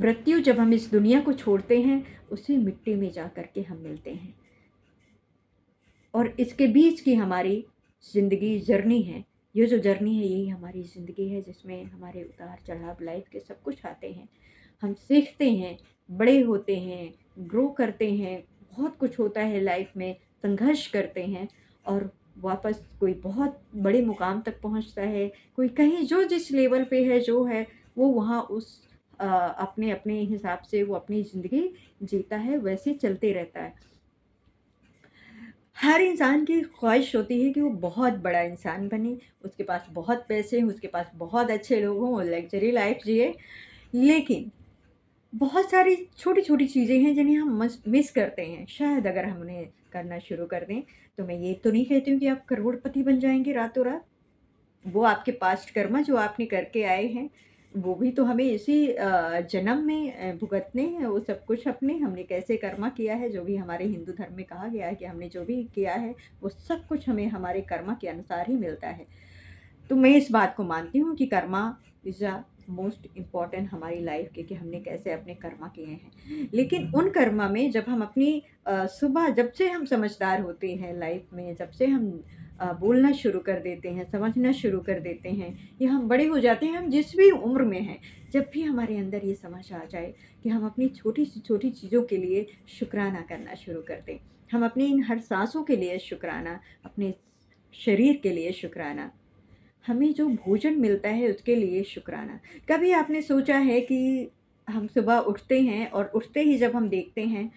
मृत्यु जब हम इस दुनिया को छोड़ते हैं, उसी मिट्टी में जा कर के हम मिलते हैं। और इसके बीच की हमारी ज़िंदगी जर्नी है। ये जो जर्नी है यही हमारी ज़िंदगी है, जिसमें हमारे उतार चढ़ाव लाइफ के सब कुछ आते हैं। हम सीखते हैं, बड़े होते हैं, ग्रो करते हैं, बहुत कुछ होता है लाइफ में, संघर्ष करते हैं और वापस कोई बहुत बड़े मुकाम तक पहुंचता है। कोई कहीं जो जिस लेवल पे है जो है वो वहाँ उस अपने अपने हिसाब से वो अपनी ज़िंदगी जीता है, वैसे चलते रहता है। हर इंसान की ख्वाहिश होती है कि वो बहुत बड़ा इंसान बने, उसके पास बहुत पैसे हों, उसके पास बहुत अच्छे लोग हों, वो लग्ज़री लाइफ़ जिए। लेकिन बहुत सारी छोटी-छोटी चीज़ें हैं जिन्हें हम मिस करते हैं। शायद अगर हम उन्हें करना शुरू कर दें, तो मैं ये तो नहीं कहती हूँ कि आप करोड़पति बन जाएँगे रातों-रात। वो आपके पास्ट कर्म जो आपने करके आए हैं, वो भी तो हमें इसी जन्म में भुगतने हैं वो सब कुछ अपने। हमने कैसे कर्मा किया है, जो भी हमारे हिंदू धर्म में कहा गया है कि हमने जो भी किया है, वो सब कुछ हमें हमारे कर्मा के अनुसार ही मिलता है। तो मैं इस बात को मानती हूँ कि Karma is a most important हमारी लाइफ के, कि हमने कैसे अपने कर्मा किए हैं। लेकिन उन कर्मा में जब हम अपनी सुबह जब से हम समझदार होते हैं लाइफ में, जब से हम बोलना शुरू कर देते हैं, समझना शुरू कर देते हैं, या हम बड़े हो जाते हैं, हम जिस भी उम्र में हैं, जब भी हमारे अंदर ये समझ आ जाए कि हम अपनी छोटी सी छोटी चीज़ों के लिए शुक्राना करना शुरू कर दें, हम अपनी इन हर सांसों के लिए शुक्राना, अपने शरीर के लिए शुक्राना, हमें जो भोजन मिलता है उसके लिए शुक्राना। कभी आपने सोचा है कि हम सुबह उठते हैं और उठते ही जब हम देखते हैं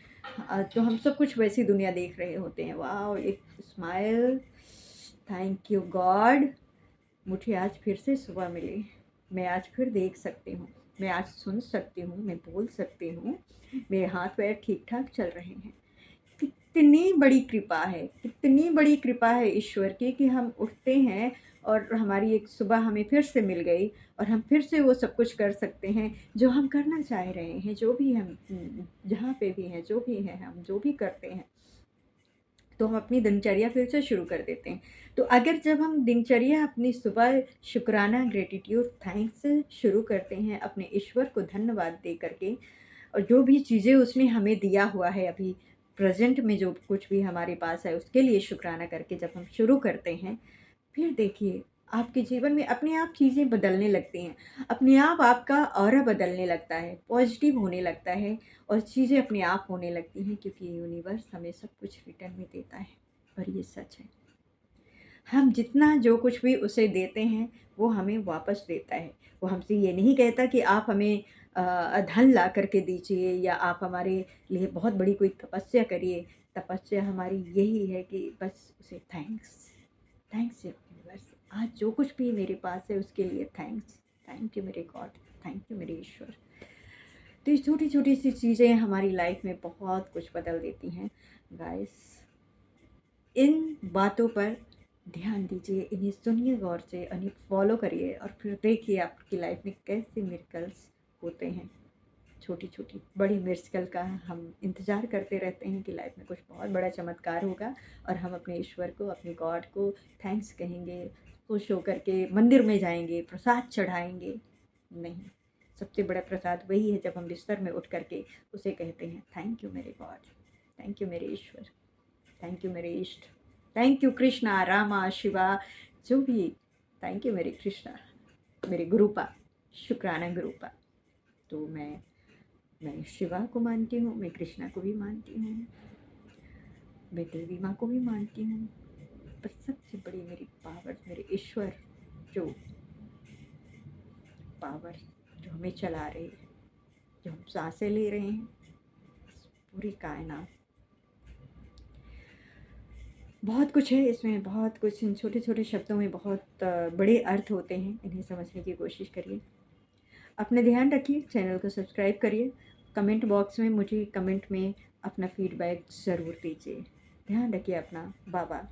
तो हम सब कुछ वैसी दुनिया देख रहे होते हैं। वाओ! एक स्माइल, थैंक यू गॉड, मुझे आज फिर से सुबह मिली। मैं आज फिर देख सकती हूँ, मैं आज सुन सकती हूँ, मैं बोल सकती हूँ, मेरे हाथ-पैर ठीक-ठाक चल रहे हैं। कितनी बड़ी कृपा है, कितनी बड़ी कृपा है ईश्वर की कि हम उठते हैं और हमारी एक सुबह हमें फिर से मिल गई और हम फिर से वो सब कुछ कर सकते हैं जो हम करना चाह रहे हैं, जो भी हम जहाँ पे भी हैं, जो भी हैं, हम जो भी करते हैं, तो हम अपनी दिनचर्या फिर से शुरू कर देते हैं। तो अगर जब हम दिनचर्या अपनी सुबह शुक्राना, ग्रैटिट्यूड, थैंक्स से शुरू करते हैं, अपने ईश्वर को धन्यवाद दे करके, और जो भी चीज़ें उसने हमें दिया हुआ है अभी प्रेज़ेंट में, जो कुछ भी हमारे पास है उसके लिए शुक्राना करके जब हम शुरू करते हैं, फिर देखिए आपके जीवन में अपने आप चीज़ें बदलने लगती हैं। अपने आप आपका ऑरा बदलने लगता है, पॉज़िटिव होने लगता है और चीज़ें अपने आप होने लगती हैं, क्योंकि यूनिवर्स हमें सब कुछ रिटर्न में देता है और ये सच है। हम जितना जो कुछ भी उसे देते हैं, वो हमें वापस देता है। वो हमसे ये नहीं कहता कि आप हमें धन ला कर के दीजिए या आप हमारे लिए बहुत बड़ी कोई तपस्या करिए। तपस्या हमारी यही है कि बस उसे थैंक्स, थैंक्स यूनिवर्स, आज जो कुछ भी मेरे पास है उसके लिए थैंक्स। थैंक यू मेरे गॉड, थैंक यू मेरे ईश्वर। तो ये छोटी-छोटी सी चीज़ें हमारी लाइफ में बहुत कुछ बदल देती हैं। गाइस, इन बातों पर ध्यान दीजिए, इन्हें सुनिए गौर से, इन्हें फॉलो करिए और फिर देखिए आपकी लाइफ में कैसे मिरेकल्स होते हैं। छोटी-छोटी बड़ी मिरेकल का हम इंतज़ार करते रहते हैं कि लाइफ में कुछ बहुत बड़ा चमत्कार होगा और हम अपने ईश्वर को, अपने गॉड को थैंक्स कहेंगे, खुश होकर के मंदिर में जाएँगे, प्रसाद चढ़ाएँगे। नहीं, सबसे बड़ा प्रसाद वही है जब हम बिस्तर में उठ कर के उसे कहते हैं, थैंक यू मेरे गॉड, थैंक यू मेरे ईश्वर, थैंक यू मेरे इष्ट, थैंक यू कृष्णा, रामा, शिवा, जो भी, थैंक यू मेरे कृष्णा, मेरे गुरुपा, शुक्राना गुरुपा। तो मैं शिवा को मानती हूँ, मैं कृष्णा को भी मानती हूँ, मैं देवी माँ को भी मानती हूँ, पर सबसे बड़ी मेरी पावर मेरे ईश्वर, जो पावर जो हमें चला रहे हैं, जो हम सांसें ले रहे हैं, पूरी कायनात, बहुत कुछ है इसमें, बहुत कुछ, इन छोटे-छोटे शब्दों में बहुत बड़े अर्थ होते हैं, इन्हें समझने की कोशिश करिए। अपना ध्यान रखिए, चैनल को सब्सक्राइब करिए, कमेंट बॉक्स में मुझे कमेंट में अपना फीडबैक ज़रूर दीजिए। ध्यान रखिए अपना, बाय बाय।